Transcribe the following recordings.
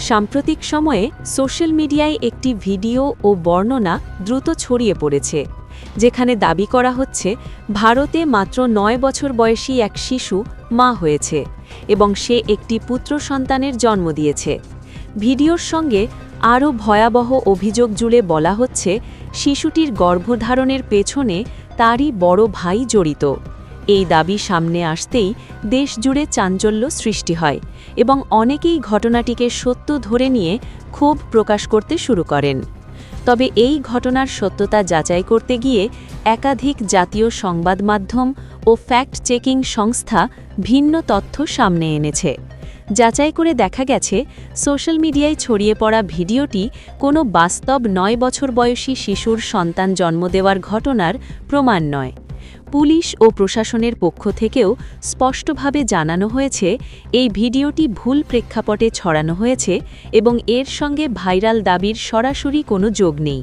সাম্প্রতিক সময়ে সোশ্যাল মিডিয়ায় একটি ভিডিও ও বর্ণনা দ্রুত ছড়িয়ে পড়েছে, যেখানে দাবি করা হচ্ছে ভারতে মাত্র ৯ বছর বয়সী এক শিশু মা হয়েছে এবং সে একটি পুত্র সন্তানের জন্ম দিয়েছে। ভিডিওর সঙ্গে আরও ভয়াবহ অভিযোগ জুড়ে বলা হচ্ছে শিশুটির গর্ভধারণের পেছনে তারই বড় ভাই জড়িত। এই দাবি সামনে আসতেই দেশজুড়ে চাঞ্চল্য সৃষ্টি হয় এবং অনেকেই ঘটনাটিকে সত্য ধরে নিয়ে ক্ষোভ প্রকাশ করতে শুরু করেন। তবে এই ঘটনার সত্যতা যাচাই করতে গিয়ে একাধিক জাতীয় সংবাদ মাধ্যম ও ফ্যাক্ট চেকিং সংস্থা ভিন্ন তথ্য সামনে এনেছে। যাচাই করে দেখা গেছে সোশ্যাল মিডিয়ায় ছড়িয়ে পড়া ভিডিওটি কোনো বাস্তব ৯ বছর বয়সী শিশুর সন্তান জন্ম দেওয়ার ঘটনার প্রমাণ নয়। পুলিশ ও প্রশাসনের পক্ষ থেকেও স্পষ্টভাবে জানানো হয়েছে এই ভিডিওটি ভুল প্রেক্ষাপটে ছড়ানো হয়েছে এবং এর সঙ্গে ভাইরাল দাবির সরাসরি কোনো যোগ নেই।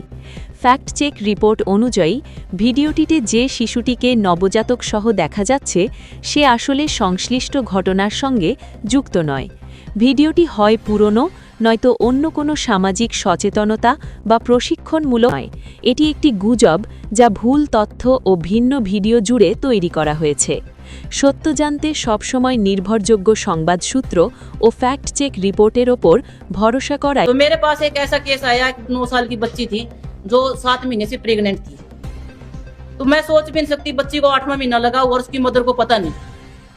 ফ্যাক্ট চেক রিপোর্ট অনুযায়ী ভিডিওটিতে যে শিশুটিকে নবজাতক সহ দেখা যাচ্ছে সে আসলে সংশ্লিষ্ট ঘটনার সঙ্গে যুক্ত নয়। ভিডিওটি হয় পুরনো, নয়তো অন্য কোনো সামাজিক সচেতনতা বা প্রশিক্ষণমূলক নয়। এটি একটি গুজব যা ভুল তথ্য ও ভিন্ন ভিডিও জুড়ে তৈরি করা হয়েছে। সত্য জানতে সবসময় নির্ভরযোগ্য সংবাদ সূত্র ও ফ্যাক্ট চেক রিপোর্টের ওপর ভরসা করায়। तो मेरे पास एक ऐसा केस आया, 9 साल की बच्ची थी जो 7 महीने से प्रेग्नेंट थी। तो मैं सोच भी नहीं सकती, बच्ची को 8वां महीना लगा और उसकी मदर को पता नहीं।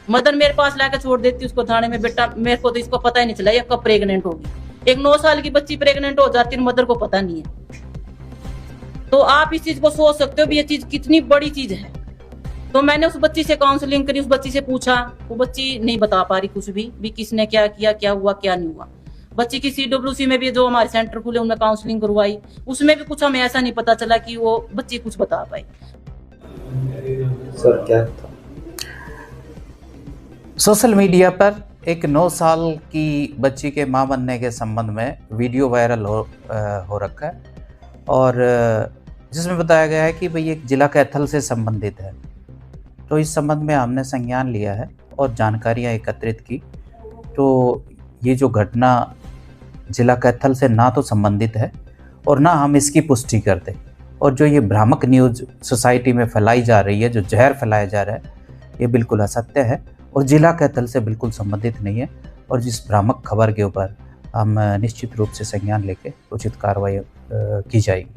मदर मेरे पास लाकर छोड़ देती उसको थाने में, बेटा मेरे को तो इसको पता ही नहीं चला ये कब प्रेग्नेंट होगी। एक 9 साल की बच्ची प्रेग्नेंट हो जाती है, मदर को पता नहीं है। तो आप इस चीज को सोच सकते हो भी ये चीज कितनी बड़ी चीज है। तो मैंने उस बच्ची से काउंसलिंग करी, उस बच्ची से पूछा, वो बच्ची नहीं बता पा रही कुछ भी किसने क्या किया, क्या हुआ क्या नहीं हुआ। बच्ची की CWC में भी जो हमारे सेंटर खुले उनमें काउंसलिंग करवाई, उसमें भी कुछ हमें ऐसा नहीं पता चला कि वो बच्ची कुछ बता पाई। सर क्या था? सोशल मीडिया पर एक 9 साल की बच्ची के मां बनने के संबंध में वीडियो वायरल हो रखा है और जिसमें बताया गया है कि भाई एक जिला कैथल से संबंधित है। तो इस संबंध में हमने संज्ञान लिया है और जानकारियां एकत्रित की। तो ये जो घटना जिला कैथल से ना तो संबंधित है और ना हम इसकी पुष्टि करते, और जो ये भ्रामक न्यूज़ सोसाइटी में फैलाई जा रही है, जो जहर फैलाया जा रहा है, ये बिल्कुल असत्य है और जिला कैथल से बिल्कुल संबंधित नहीं है। और जिस भ्रामक खबर के ऊपर हम निश्चित रूप से संज्ञान लेके उचित कार्रवाई की जाएगी।